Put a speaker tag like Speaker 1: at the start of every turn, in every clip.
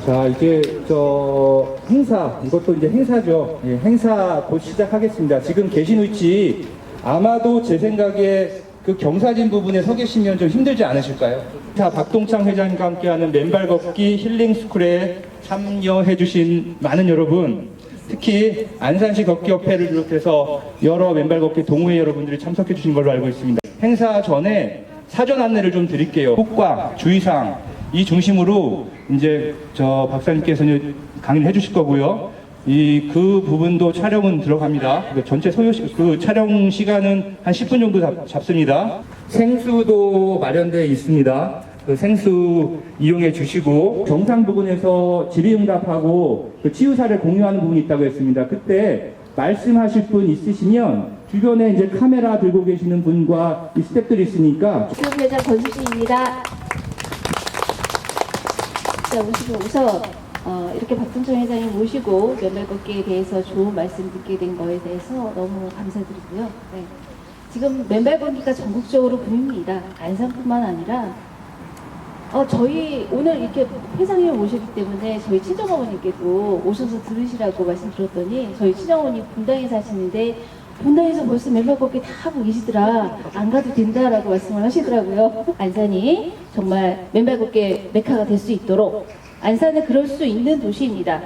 Speaker 1: 자, 이제 행사, 이것도 이제 행사죠. 예, 행사 곧 시작하겠습니다. 지금 계신 위치 아마도 제 생각에 그 경사진 부분에 서 계시면 좀 힘들지 않으실까요? 자, 박동창 회장님과 함께하는 맨발 걷기 힐링 스쿨에 참여해 주신 많은 여러분, 특히 안산시 걷기협회를 비롯해서 여러 맨발 걷기 동호회 여러분들이 참석해 주신 걸로 알고 있습니다. 행사 전에 사전 안내를 좀 드릴게요. 국과 주의사항 이 중심으로 이제 박사님께서는 강의를 해주실 거고요. 그 부분도 촬영은 들어갑니다. 전체 그 촬영 시간은 한 10분 정도 잡습니다. 생수도 마련되어 있습니다. 그 생수 이용해 주시고, 정상 부분에서 질의응답하고 그 치유 사례 공유하는 부분이 있다고 했습니다. 그때 말씀하실 분 있으시면 주변에 이제 카메라 들고 계시는 분과 이 스태프들이 있으니까.
Speaker 2: 회장 권수진입니다. 자, 우선 이렇게 박동창 회장님 모시고 맨발 걷기에 대해서 좋은 말씀 듣게 된 거에 대해서 너무 감사드리고요. 네. 지금 맨발 걷기가 전국적으로 붐입니다. 안산뿐만 아니라 저희 오늘 이렇게 회장님을 모시기 때문에 저희 친정어머님께도 오셔서 들으시라고 말씀드렸더니, 저희 친정어머니 분당에 사시는데 분당에서 벌써 맨발 걷기 다 하고 계시더라, 안 가도 된다라고 말씀을 하시더라고요. 안산이 정말 맨발 걷기 메카가 될 수 있도록, 안산은 그럴 수 있는 도시입니다.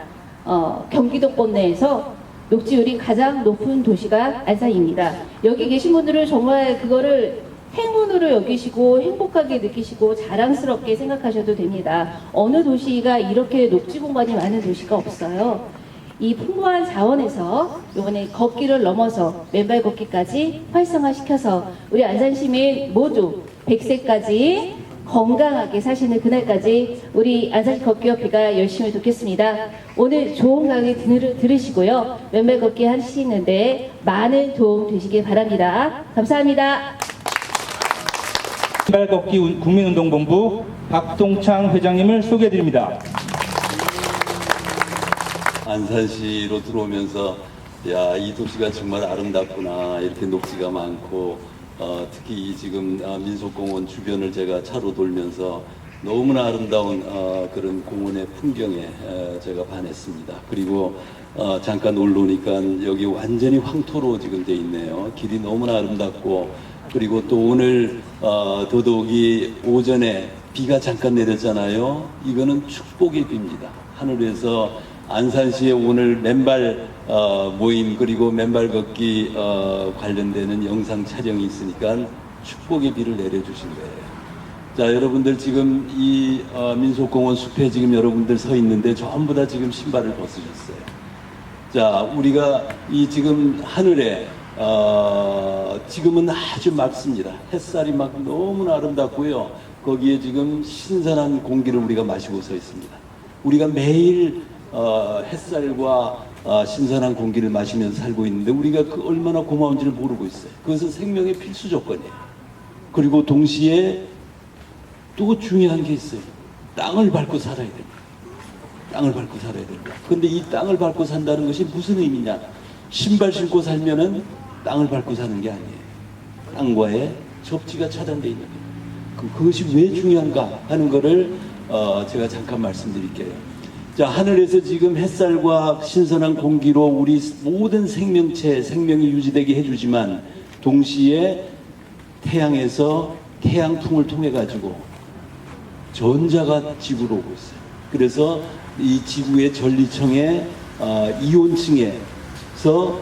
Speaker 2: 경기도권 내에서 녹지율이 가장 높은 도시가 안산입니다. 여기 계신 분들은 정말 그거를 행운으로 여기시고 행복하게 느끼시고 자랑스럽게 생각하셔도 됩니다. 어느 도시가 이렇게 녹지 공간이 많은 도시가 없어요. 이 풍부한 자원에서 이번에 걷기를 넘어서 맨발 걷기까지 활성화시켜서 우리 안산 시민 모두 100세까지 건강하게 사시는 그날까지 우리 안산시 걷기협회가 열심히 돕겠습니다. 오늘 좋은 강의 들으시고요. 맨발 걷기 하시는데 많은 도움 되시길 바랍니다. 감사합니다.
Speaker 1: 맨발 걷기 국민운동본부 박동창 회장님을 소개해드립니다.
Speaker 3: 안산시로 들어오면서 이 도시가 정말 아름답구나, 이렇게 녹지가 많고, 특히 지금 민속공원 주변을 제가 차로 돌면서 너무나 아름다운 그런 공원의 풍경에 제가 반했습니다. 그리고 잠깐 올라오니까 여기 완전히 황토로 지금 돼 있네요. 길이 너무나 아름답고, 그리고 또 오늘 더더욱이 오전에 비가 잠깐 내렸잖아요. 이거는 축복의 비입니다. 하늘에서 안산시에 오늘 맨발 모임, 그리고 맨발 걷기 관련되는 영상 촬영이 있으니까 축복의 비를 내려주신 거예요. 자, 여러분들 지금 이 민속공원 숲에 지금 여러분들 서 있는데 전부 다 지금 신발을 벗으셨어요. 자, 우리가 이 지금 하늘에 지금은 아주 맑습니다. 햇살이 막 너무나 아름답고요. 거기에 지금 신선한 공기를 우리가 마시고 서 있습니다. 우리가 매일 햇살과 신선한 공기를 마시면서 살고 있는데 우리가 그 얼마나 고마운지를 모르고 있어요. 그것은 생명의 필수 조건이에요. 그리고 동시에 또 중요한 게 있어요. 땅을 밟고 살아야 됩니다. 땅을 밟고 살아야 됩니다. 근데 이 땅을 밟고 산다는 것이 무슨 의미냐? 신발 신고 살면은 땅을 밟고 사는 게 아니에요. 땅과의 접지가 차단되어 있는 거예요. 그것이 왜 중요한가 하는 거를 제가 잠깐 말씀드릴게요. 자, 하늘에서 지금 햇살과 신선한 공기로 우리 모든 생명이 유지되게 해주지만, 동시에 태양에서 태양풍을 통해 가지고 전자가 지구로 오고 있어요. 그래서 이 지구의 전리층의 이온층에서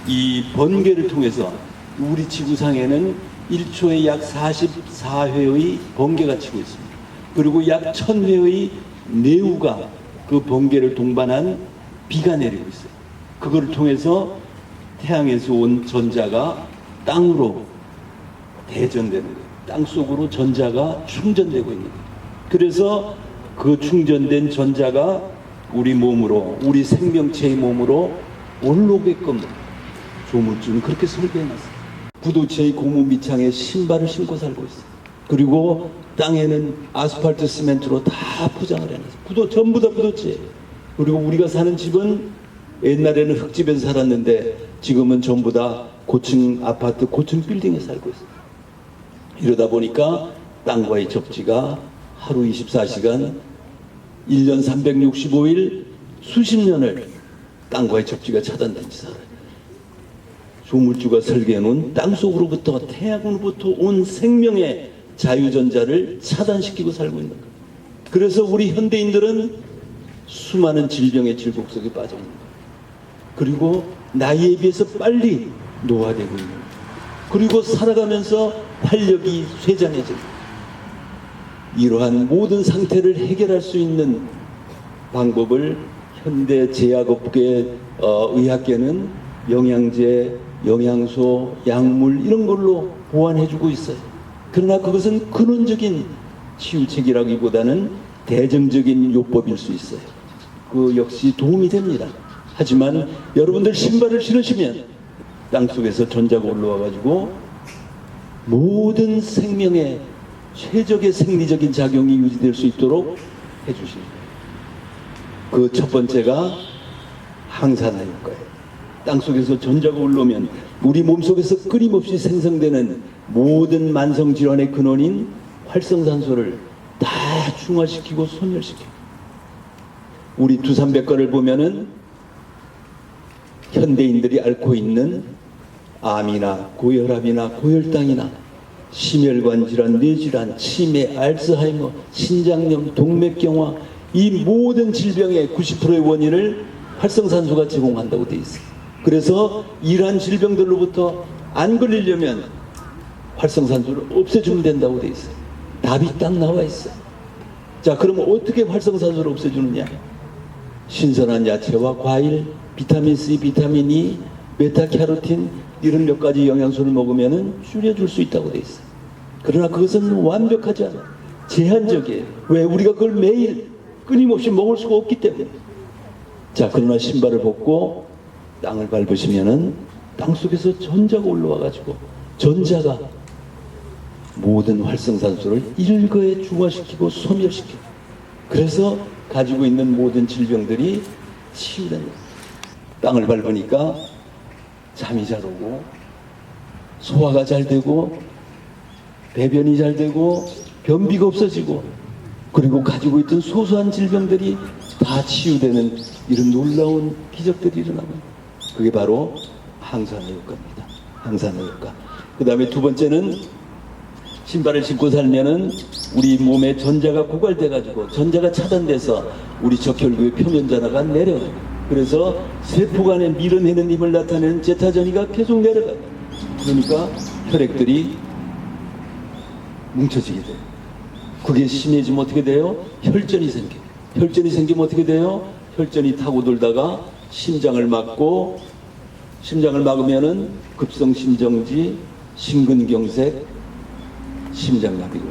Speaker 3: 이 번개를 통해서 우리 지구상에는 1초에 약 44회의 번개가 치고 있습니다. 그리고 약 1000회의 내우가 그 번개를 동반한 비가 내리고 있어요. 그걸 통해서 태양에서 온 전자가 땅으로 대전되는 거예요. 땅 속으로 전자가 충전되고 있는 거예요. 그래서 그 충전된 전자가 우리 몸으로, 우리 생명체의 몸으로 올라오게끔 조물주는 그렇게 설계해놨어요. 부도체의 고무 밑창에 신발을 신고 살고 있어요. 그리고 땅에는 아스팔트 시멘트로 다 포장을 해놨어요. 전부 다 부도체. 그리고 우리가 사는 집은 옛날에는 흙집에서 살았는데 지금은 전부 다 고층 아파트, 고층 빌딩에 살고 있어요. 이러다 보니까 땅과의 접지가 하루 24시간 1년 365일 수십 년을 땅과의 접지가 차단된 채 살아요. 조물주가 설계해놓은 땅속으로부터 태양으로부터 온 생명의 자유전자를 차단시키고 살고 있는 거예요. 그래서 우리 현대인들은 수많은 질병의 질곡 속에 빠져 있는 거예요. 그리고 나이에 비해서 빨리 노화되고 있는 거예요. 그리고 살아가면서 활력이 쇠잔해지고, 이러한 모든 상태를 해결할 수 있는 방법을 현대 제약업계 의학계는 영양제, 영양소, 약물 이런 걸로 보완해주고 있어요. 그러나 그것은 근원적인 치유책이라기보다는 대정적인 요법일 수 있어요. 그 역시 도움이 됩니다. 하지만 여러분들 신발을 신으시면 땅속에서 전자가 올라와가지고 모든 생명의 최적의 생리적인 작용이 유지될 수 있도록 해주십니다. 그 첫 번째가 항산화 효과예요. 땅속에서 전자가 올라오면 우리 몸속에서 끊임없이 생성되는 모든 만성질환의 근원인 활성산소를 다 중화시키고 소멸시켜요. 우리 두산백과를 보면은 현대인들이 앓고 있는 암이나 고혈압이나 고혈당이나 심혈관 질환, 뇌질환, 치매, 알츠하이머, 신장염, 동맥경화 이 모든 질병의 90%의 원인을 활성산소가 제공한다고 되어 있어요. 그래서 이러한 질병들로부터 안 걸리려면 활성산소를 없애주면 된다고 되어 있어요. 답이 딱 나와 있어요. 자, 그러면 어떻게 활성산소를 없애주느냐? 신선한 야채와 과일, 비타민 C, 비타민 E, 베타캐로틴 이런 몇 가지 영양소를 먹으면 줄여줄 수 있다고 되어 있어요. 그러나 그것은 완벽하지 않아요. 제한적이에요. 왜? 우리가 그걸 매일 끊임없이 먹을 수가 없기 때문에. 자, 그러나 신발을 벗고 땅을 밟으시면은 땅속에서 전자가 올라와가지고 전자가 모든 활성산소를 일거에 중화시키고 소멸시켜요. 그래서 가지고 있는 모든 질병들이 치유된다. 땅을 밟으니까 잠이 잘 오고 소화가 잘 되고 배변이 잘 되고 변비가 없어지고 그리고 가지고 있던 소소한 질병들이 다 치유되는 이런 놀라운 기적들이 일어나고 그게 바로 항산화 효과입니다. 항산화 효과. 그 다음에 두 번째는 신발을 신고 살면은 우리 몸에 전자가 고갈돼 가지고 전자가 차단돼서 우리 적혈구의 표면 전하가 내려가요. 그래서 세포 간에 밀어내는 힘을 나타내는 제타전이가 계속 내려가요. 그러니까 혈액들이 뭉쳐지게 돼요. 그게 심해지면 어떻게 돼요? 혈전이 생겨요. 혈전이 생기면 어떻게 돼요? 혈전이 타고 돌다가 심장을 막으면은 급성심정지, 심근경색, 심장마비고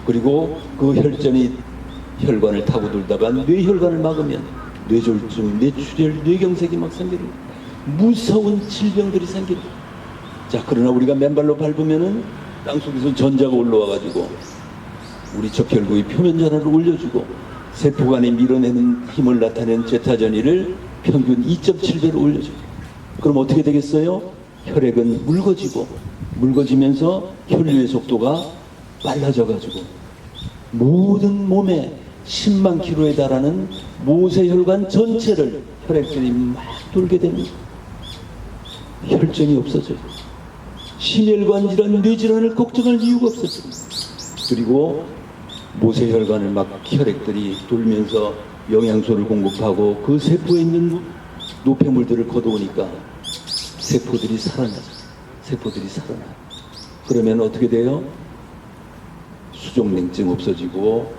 Speaker 3: 그리고 그 혈전이 혈관을 타고 돌다가 뇌혈관을 막으면 뇌졸중, 뇌출혈, 뇌경색이 막 생기는 무서운 질병들이 생기는. 자, 그러나 우리가 맨발로 밟으면은 땅속에서 전자가 올라와가지고 우리 적혈구의 표면 전하를 올려주고 세포 간에 밀어내는 힘을 나타내는 제타전이를 평균 2.7배로 올려줘요. 그럼 어떻게 되겠어요? 혈액은 묽어지면서 혈류의 속도가 빨라져가지고 모든 몸에 10만 킬로에 달하는 모세혈관 전체를 혈액들이 막 돌게 됩니다. 혈전이 없어져요. 심혈관 질환, 뇌질환을 걱정할 이유가 없어집니다. 그리고 모세혈관을 막 혈액들이 돌면서 영양소를 공급하고 그 세포에 있는 노폐물들을 걷어오니까 세포들이 살아나요. 그러면 어떻게 돼요? 수족냉증 없어지고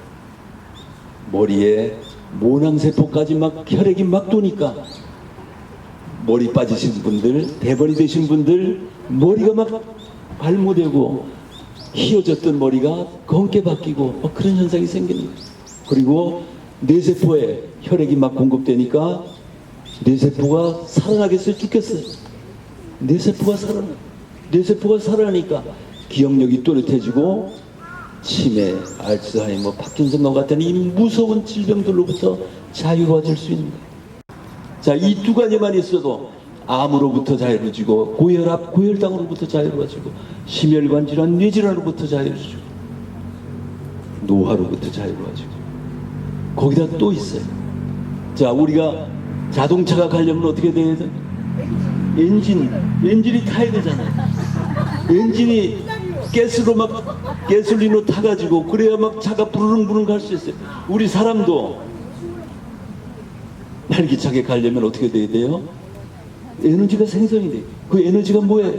Speaker 3: 머리에 모낭세포까지 막 혈액이 막 도니까 머리 빠지신 분들, 대번이 되신 분들 머리가 막 발모되고 휘어졌던 머리가 검게 바뀌고 막 그런 현상이 생깁니다. 그리고 뇌세포에 혈액이 막 공급되니까 뇌세포가 살아나겠어요? 죽겠어요? 뇌세포가 살아나니까 기억력이 또렷해지고 치매, 알츠하이머, 파킨슨과 같은 이 무서운 질병들로부터 자유로워질 수 있는 거예요. 자, 이 두 가지만 있어도 암으로부터 자유로워지고 고혈압, 고혈당으로부터 자유로워지고 심혈관 질환, 뇌질환으로부터 자유로워지고 노화로부터 자유로워지고 거기다 또 있어요. 자, 우리가 자동차가 가려면 어떻게 돼야 돼? 엔진이 타야 되잖아요. 엔진이 가솔린으로 타가지고 그래야 막 차가 부르릉부릉 갈 수 있어요. 우리 사람도 활기차게 가려면 어떻게 돼야 돼요? 에너지가 생성이 돼요. 그 에너지가 뭐예요?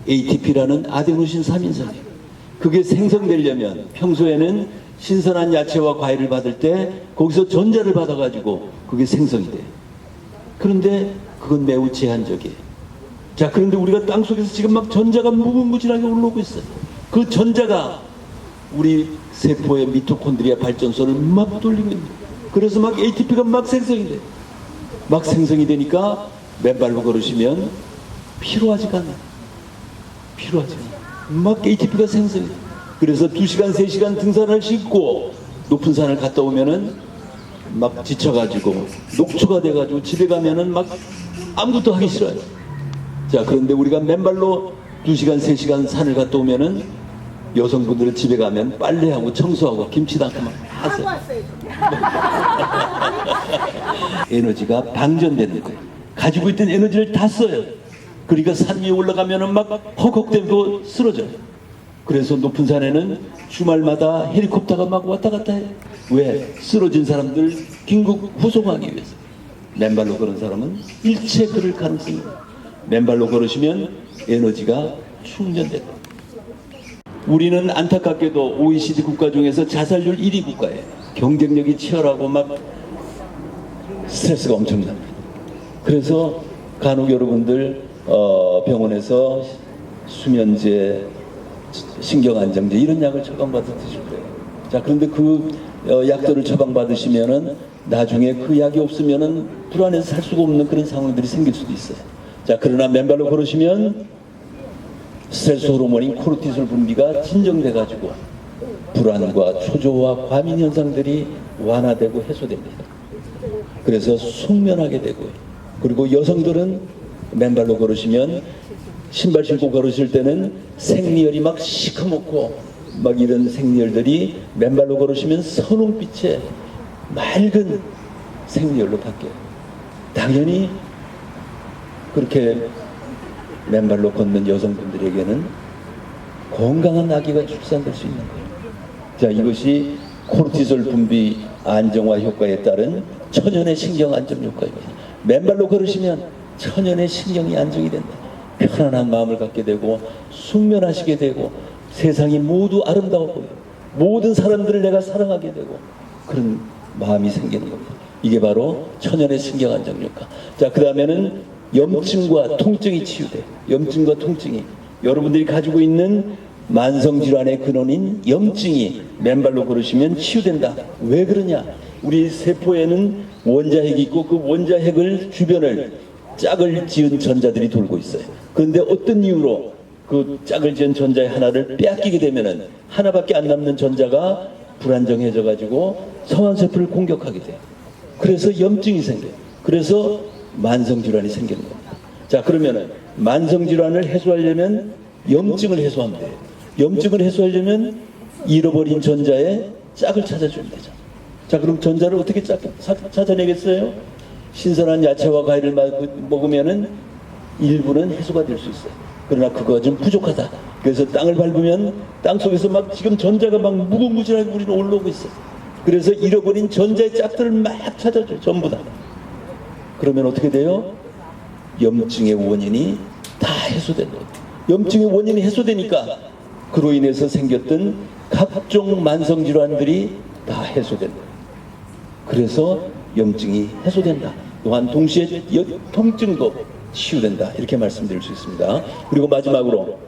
Speaker 3: ATP라는 아데노신 3인산이에요. 그게 생성되려면 평소에는 신선한 야채와 과일을 받을 때 거기서 전자를 받아가지고 그게 생성이 돼요. 그런데 그건 매우 제한적이에요. 자, 그런데 우리가 땅속에서 지금 막 전자가 무궁무진하게 올라오고 있어요. 그 전자가 우리 세포의 미토콘드리아 발전소를 막 돌리고 있는 거예요. 그래서 막 ATP가 막 생성이 돼요. 막 생성이 되니까 맨발로 걸으시면 피로하지가 않아요. 피로하지가 않아요. 막 ATP가 생성이 돼요. 그래서 2시간, 3시간 등산을 싣고 높은 산을 갔다 오면은 막 지쳐가지고 녹초가 돼가지고 집에 가면은 막 아무것도 하기 싫어요. 자, 그런데 우리가 맨발로 2시간, 3시간 산을 갔다 오면은 여성분들은 집에 가면 빨래하고 청소하고 김치 담고 막 하세요. 에너지가 방전되는 거예요. 가지고 있던 에너지를 다 써요. 그러니까 산 위에 올라가면은 막 헉헉대고 쓰러져요. 그래서 높은 산에는 주말마다 헬리콥터가 막 왔다 갔다 해요. 왜? 쓰러진 사람들 긴급 후송하기 위해서. 맨발로 걸은 사람은 일체 그럴 가능성이 있어요. 맨발로 걸으시면 에너지가 충전됩니다. 우리는 안타깝게도 OECD 국가 중에서 자살률 1위 국가예요. 경쟁력이 치열하고 막 스트레스가 엄청납니다. 그래서 간혹 여러분들 병원에서 수면제, 신경안정제 이런 약을 처방받아 드실 거예요. 자, 그런데 그 약들을 처방받으시면은 나중에 그 약이 없으면은 불안해서 살 수가 없는 그런 상황들이 생길 수도 있어요. 자, 그러나 맨발로 걸으시면 스트레스 호르몬인 코르티솔 분비가 진정돼 가지고 불안과 초조와 과민 현상들이 완화되고 해소됩니다. 그래서 숙면하게 되고요. 그리고 여성들은 맨발로 걸으시면 신발 신고 걸으실 때는 생리혈이 막 시커멓고 막 이런 생리혈들이 맨발로 걸으시면 선홍빛의 맑은 생리혈로 바뀌어요. 당연히 그렇게 맨발로 걷는 여성분들에게는 건강한 아기가 출산될 수 있는 거예요. 자, 이것이 코르티솔 분비 안정화 효과에 따른 천연의 신경 안정 효과입니다. 맨발로 걸으시면 천연의 신경이 안정이 된다. 편안한 마음을 갖게 되고 숙면하시게 되고 세상이 모두 아름다워 보여요. 모든 사람들을 내가 사랑하게 되고 그런 마음이 생기는 겁니다. 이게 바로 천연의 신경 안정 효과. 자, 그 다음에는 염증과 통증이 치유돼요. 염증과 통증이 여러분들이 가지고 있는 만성질환의 근원인 염증이 맨발로 걸으시면 치유된다. 왜 그러냐? 우리 세포에는 원자핵이 있고 그 원자핵을 주변을 짝을 지은 전자들이 돌고 있어요. 그런데 어떤 이유로 그 짝을 지은 전자의 하나를 빼앗기게 되면은 하나밖에 안 남는 전자가 불안정해져 가지고 성환세포를 공격하게 돼요. 그래서 염증이 생겨요. 그래서 만성질환이 생기는 겁니다. 자, 그러면은 만성질환을 해소하려면 염증을 해소하면 돼요. 염증을 해소하려면 잃어버린 전자의 짝을 찾아주면 되죠. 자, 그럼 전자를 어떻게 찾아내겠어요? 신선한 야채와 과일을 먹으면은 일부는 해소가 될 수 있어요. 그러나 그거가 좀 부족하다. 그래서 땅을 밟으면 땅 속에서 막 지금 전자가 막 무궁무진하게 우리는 올라오고 있어요. 그래서 잃어버린 전자의 짝들을 막 찾아줘요. 전부 다. 그러면 어떻게 돼요? 염증의 원인이 다 해소되는 거예요. 염증의 원인이 해소되니까 그로 인해서 생겼던 각종 만성질환들이 다 해소된다. 그래서 염증이 해소된다. 또한 동시에 통증도 치유된다. 이렇게 말씀드릴 수 있습니다. 그리고 마지막으로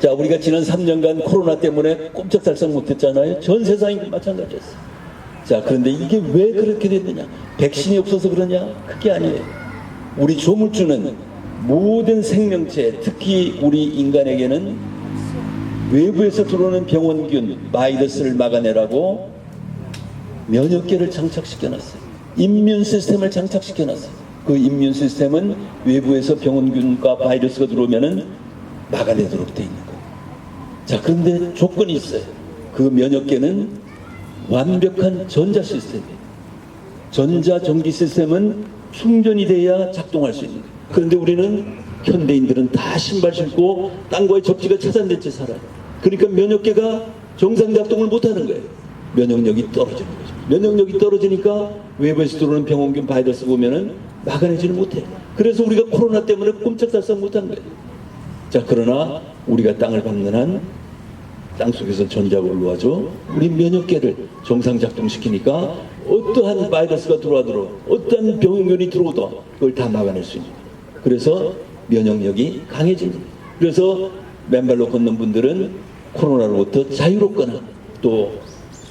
Speaker 3: 자, 우리가 지난 3년간 코로나 때문에 꼼짝달싹 못했잖아요. 전 세상이 마찬가지였어요. 자, 그런데 이게 왜 그렇게 됐느냐? 백신이 없어서 그러냐? 그게 아니에요. 우리 조물주는 모든 생명체, 특히 우리 인간에게는 외부에서 들어오는 병원균, 바이러스를 막아내라고 면역계를 장착시켜놨어요. 임뮨 시스템을 장착시켜놨어요. 그 임뮨 시스템은 외부에서 병원균과 바이러스가 들어오면은 막아내도록 돼 있는 거예요. 자, 그런데 조건이 있어요. 그 면역계는 완벽한 전자 시스템이에요. 전자 전기 시스템은 충전이 돼야 작동할 수 있는 거예요. 그런데 우리는 현대인들은 다 신발 신고 땅과의 접지가 차단된 채 살아요. 그러니까 면역계가 정상 작동을 못하는 거예요. 면역력이 떨어지는 거죠. 면역력이 떨어지니까 외부에서 들어오는 병원균 바이러스 보면은 막아내지를 못해. 그래서 우리가 코로나 때문에 꼼짝달싹 못한 거예요. 자, 그러나 우리가 땅을 밟는 한 땅속에서 전자가 올라와서 우리 면역계를 정상 작동시키니까 어떠한 바이러스가 들어와도 어떠한 병균이 들어오도 그걸 다 막아낼 수 있는 거예요. 그래서 면역력이 강해집니다. 그래서 맨발로 걷는 분들은 코로나로부터 자유롭거나 또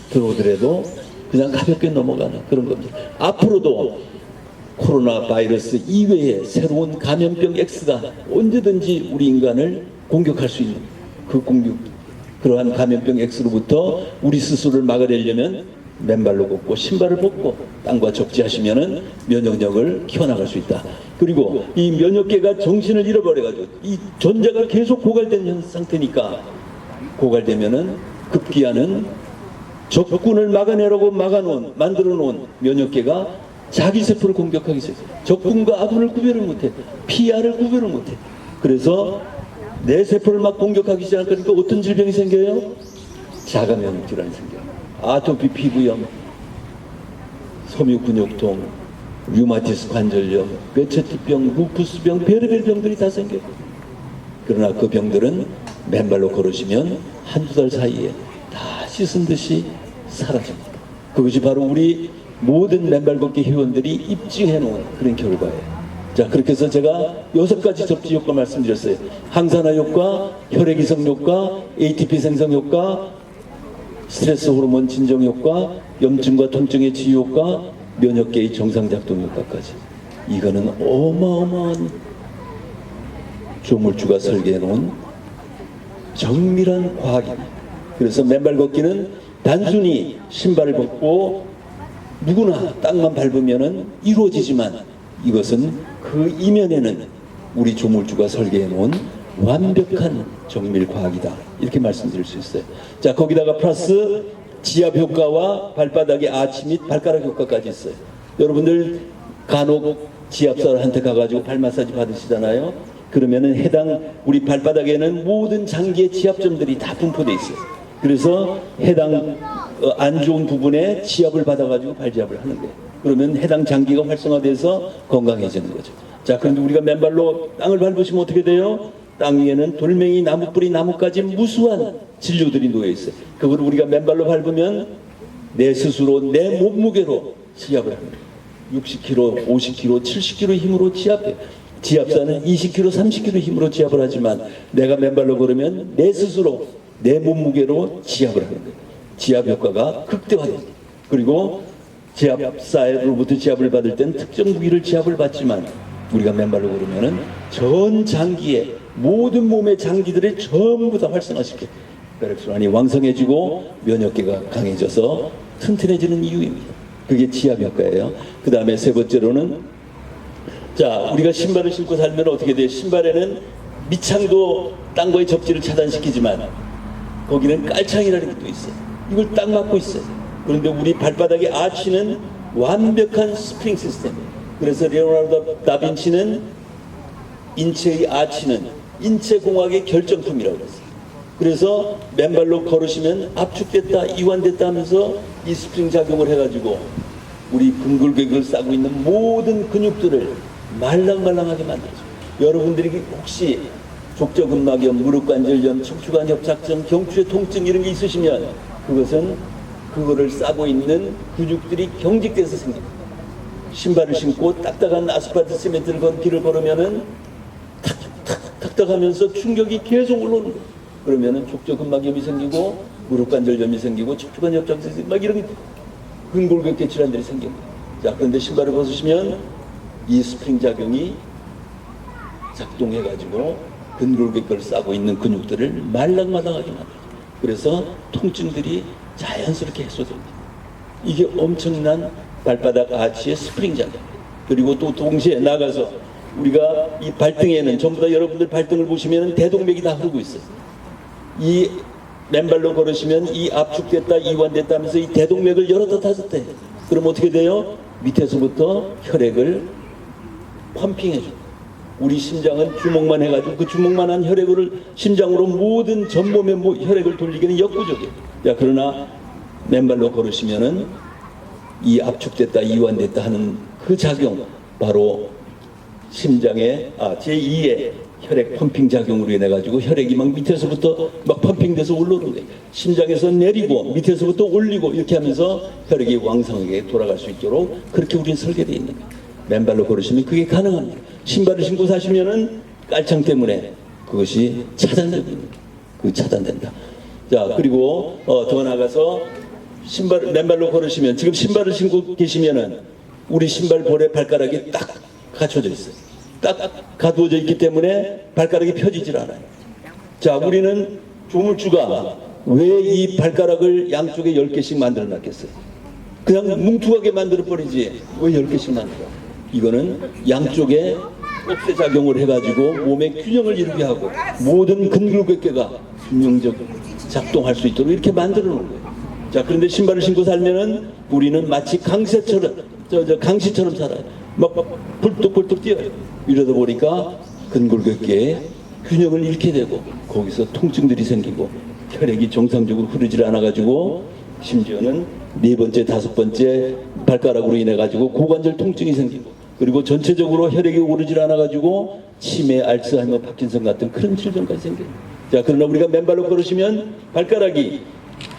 Speaker 3: 들어오더라도 그냥 가볍게 넘어가는 그런 겁니다. 앞으로도 코로나 바이러스 이외에 새로운 감염병 X가 언제든지 우리 인간을 공격할 수 있는 그러한 감염병 X로부터 우리 스스로를 막아내려면 맨발로 걷고 신발을 벗고 땅과 접지하시면은 면역력을 키워나갈 수 있다. 그리고 이 면역계가 정신을 잃어버려가지고 이 전자가 계속 고갈된 상태니까 고갈되면은 급기야는 적군을 막아내라고 만들어 놓은 면역계가 자기 세포를 공격하기 시작해요. 적군과 아군을 구별을 못해. PR을 구별을 못해. 그래서 내 세포를 막 공격하기 시작하니까 어떤 질병이 생겨요? 자가 면역 질환이 생겨요. 아토피 피부염, 섬유 근육통, 류마티스 관절염, 뇌처티병, 루푸스병, 별의별 병들이 다 생겨요. 그러나 그 병들은 맨발로 걸으시면 한두 달 사이에 다 씻은 듯이 사라집니다. 그것이 바로 우리 모든 맨발 걷기 회원들이 입증해 놓은 그런 결과예요. 자, 그렇게 해서 제가 6가지 접지 효과 말씀드렸어요. 항산화 효과, 혈액 이성 효과, ATP 생성 효과, 스트레스 호르몬 진정 효과, 염증과 통증의 치유 효과, 면역계의 정상 작동 효과까지. 이거는 어마어마한 조물주가 설계해 놓은 정밀한 과학입니다. 그래서 맨발 걷기는 단순히 신발을 벗고 누구나 땅만 밟으면은 이루어지지만 이것은 그 이면에는 우리 조물주가 설계해 놓은 완벽한 정밀 과학이다. 이렇게 말씀드릴 수 있어요. 자, 거기다가 플러스 지압 효과와 발바닥의 아치 및 발가락 효과까지 있어요. 여러분들 간혹 지압사한테 가가지고 발 마사지 받으시잖아요. 그러면은 해당 우리 발바닥에는 모든 장기의 지압점들이 다 분포돼 있어요. 그래서 해당 안 좋은 부분에 지압을 받아가지고 발지압을 하는 거예요. 그러면 해당 장기가 활성화돼서 건강해지는 거죠. 자, 그런데 우리가 맨발로 땅을 밟으시면 어떻게 돼요? 땅 위에는 돌멩이, 나무뿌리, 나뭇가지 무수한 진료들이 놓여 있어요. 그걸 우리가 맨발로 밟으면 내 스스로 내 몸무게로 지압을 합니다. 60kg, 50kg, 70kg 힘으로 지압해요. 지압사는 20kg, 30kg 힘으로 지압을 하지만 내가 맨발로 걸으면 내 스스로 내 몸무게로 지압을 하는 거예요. 지압 효과가 극대화됩니다. 그리고 지압사로부터 지압을 받을 땐 특정 부위를 지압을 받지만 우리가 맨발로 걸으면은 전 장기에 모든 몸의 장기들을 전부 다 활성화시켜요. 혈액순환이 왕성해지고 면역계가 강해져서 튼튼해지는 이유입니다. 그게 지압 효과예요. 그 다음에 세 번째로는 자, 우리가 신발을 신고 살면 어떻게 돼요? 신발에는 밑창도 땅과의 접지를 차단시키지만 거기는 깔창이라는 게 또 있어요. 이걸 딱 막고 있어요. 그런데 우리 발바닥의 아치는 완벽한 스프링 시스템이에요. 그래서 레오나르도 다빈치는 인체의 아치는 인체공학의 결정품이라고 그랬어요. 그래서 맨발로 걸으시면 압축됐다, 이완됐다 하면서 이 스프링 작용을 해가지고 우리 근골격을 싸고 있는 모든 근육들을 말랑말랑하게 만들어줘요. 여러분들이 혹시 족저근막염, 무릎관절염, 척추관 협착증, 경추의 통증 이런 게 있으시면 그것은 그거를 싸고 있는 근육들이 경직돼서 생깁니다. 신발을 신고 딱딱한 아스팔트 시멘트를 건 길을 걸으면은 탁탁 하면서 충격이 계속 올라오는 거예요. 그러면은 족저근막염이 생기고 무릎관절염이 생기고 척추관 협착증이 생기고 막 이런 근골격계 질환들이 생깁니다. 자, 그런데 신발을 벗으시면 이 스프링 작용이 작동해가지고 근골격계를 싸고 있는 근육들을 말랑말랑하게 만들어요. 그래서 통증들이 자연스럽게 해소됩니다. 이게 엄청난 발바닥 아치의 스프링 작용. 그리고 또 동시에 나가서 우리가 이 발등에는 전부 다 여러분들 발등을 보시면 대동맥이 다 흐르고 있어요. 이 맨발로 걸으시면 이 압축됐다 이완됐다 하면서 이 대동맥을 열었다 닫았다 해요. 그럼 어떻게 돼요? 밑에서부터 혈액을 펌핑해줘. 우리 심장은 주먹만 해가지고 그 주먹만 한 혈액을 심장으로 모든 전몸의 혈액을 돌리기는 역부족이에요. 자, 그러나 맨발로 걸으시면은 이 압축됐다 이완됐다 하는 그 작용, 바로 심장의 제2의 혈액 펌핑 작용으로 인해 가지고 혈액이 막 밑에서부터 막 펌핑돼서 올라오는 거예요. 심장에서 내리고 밑에서부터 올리고 이렇게 하면서 혈액이 왕성하게 돌아갈 수 있도록 그렇게 우리는 설계되어 있는 거예요. 맨발로 걸으시면 그게 가능합니다. 신발을 신고 사시면은 깔창 때문에 그것이 차단됩니다. 그 차단된다. 자, 그리고 더 나아가서 맨발로 걸으시면, 지금 신발을 신고 계시면은 우리 신발 볼에 발가락이 딱 갖춰져 있어요. 딱 가두어져 있기 때문에 발가락이 펴지질 않아요. 자, 우리는 조물주가 왜 이 발가락을 양쪽에 10개씩 만들어 놨겠어요? 그냥 뭉툭하게 만들어 버리지 왜 10개씩 만들어? 이거는 양쪽에 억제작용을 해가지고 몸의 균형을 이루게 하고 모든 근골격계가 균형적 작동할 수 있도록 이렇게 만들어 놓은 거예요. 자, 그런데 신발을 신고 살면은 우리는 마치 강시처럼 살아요. 막 불뚝불뚝 뛰어요. 이러다 보니까 근골격계에 균형을 잃게 되고 거기서 통증들이 생기고 혈액이 정상적으로 흐르질 않아가지고 심지어는 4번째, 5번째 발가락으로 인해 가지고 고관절 통증이 생기고, 그리고 전체적으로 혈액이 오르질 않아 가지고 치매, 알츠하이머, 파킨슨 같은 그런 질병까지 생겨요. 자, 그러나 우리가 맨발로 걸으시면 발가락이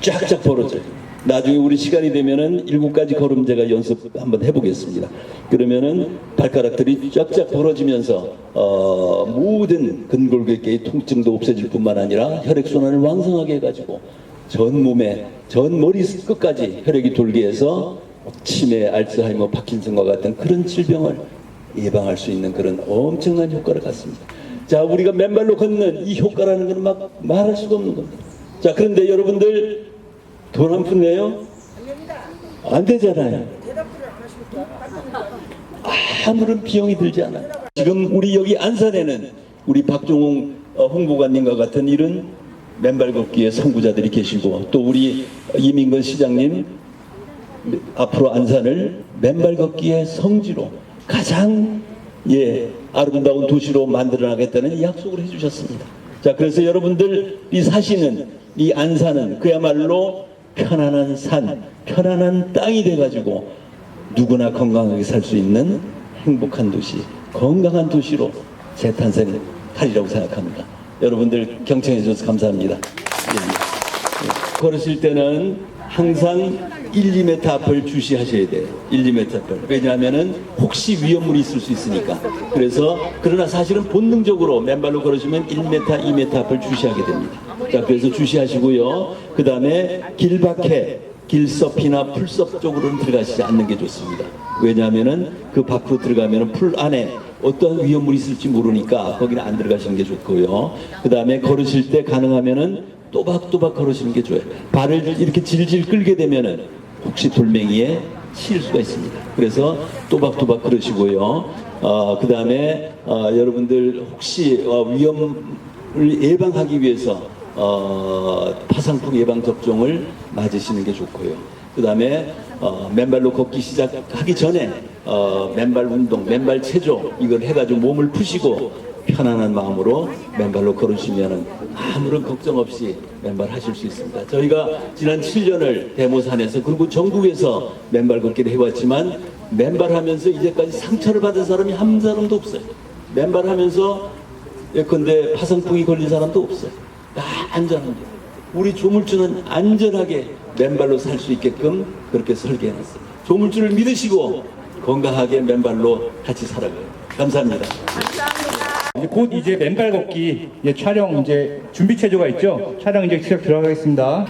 Speaker 3: 쫙쫙 벌어져요. 나중에 우리 시간이 되면은 7가지 걸음 제가 연습 한번 해보겠습니다. 그러면은 발가락들이 쫙쫙 벌어지면서 모든 근골격계의 통증도 없어질 뿐만 아니라 혈액순환을 왕성하게 해가지고 전 몸에, 전 머리 끝까지 혈액이 돌게 해서 치매, 알츠하이머, 파킨슨과 같은 그런 질병을 예방할 수 있는 그런 엄청난 효과를 갖습니다. 자, 우리가 맨발로 걷는 이 효과라는 건 막 말할 수가 없는 겁니다. 자, 그런데 여러분들 돈 한 푼 내요? 안 되잖아요. 아무런 비용이 들지 않아요. 지금 우리 여기 안산에는 우리 박종홍 홍보관님과 같은 이런 맨발 걷기의 선구자들이 계시고, 또 우리 이민건 시장님 앞으로 안산을 맨발 걷기의 성지로 가장 아름다운 도시로 만들어 나가겠다는 약속을 해주셨습니다. 자, 그래서 여러분들이 사시는 이 안산은 그야말로 편안한 산, 편안한 땅이 돼가지고 누구나 건강하게 살 수 있는 행복한 도시, 건강한 도시로 재탄생하리라고 생각합니다. 여러분들 경청해 주셔서 감사합니다. 걸으실 때는 항상 1~2m 앞을 주시하셔야 돼요. 1~2m 앞을. 왜냐하면은 혹시 위험물이 있을 수 있으니까. 그래서 그러나 사실은 본능적으로 맨발로 걸으시면 1m, 2m 앞을 주시하게 됩니다. 자, 그래서 주시하시고요. 그 다음에 길밖에 길섭이나 풀섭 쪽으로는 들어가시지 않는 게 좋습니다. 왜냐하면은 그 밖으로 들어가면은 풀 안에 어떤 위험물이 있을지 모르니까 거기는 안 들어가시는 게 좋고요. 그 다음에 걸으실 때 가능하면은 또박또박 걸으시는 게 좋아요. 발을 이렇게 질질 끌게 되면은 혹시 돌멩이에 치일 수가 있습니다. 그래서 또박또박 걸으시고요. 그 다음에 여러분들 혹시 위험을 예방하기 위해서 파상풍 예방 접종을 맞으시는 게 좋고요. 그 다음에 맨발로 걷기 시작하기 전에 맨발 운동, 맨발 체조 이걸 해가지고 몸을 푸시고 편안한 마음으로 맨발로 걸으시면 아무런 걱정 없이 맨발 하실 수 있습니다. 저희가 지난 7년을 대모산에서 그리고 전국에서 맨발 걷기를 해왔지만 맨발 하면서 이제까지 상처를 받은 사람이 한 사람도 없어요. 맨발 하면서 예컨대 파상풍이 걸린 사람도 없어요. 다 안전합니다. 우리 조물주는 안전하게 맨발로 살 수 있게끔 그렇게 설계해놨어요. 조물주를 믿으시고 건강하게 맨발로 같이 살아가요. 감사합니다.
Speaker 1: 곧 이제 맨발 걷기 촬영 준비 체조가 있죠. 촬영 이제 시작 들어가겠습니다.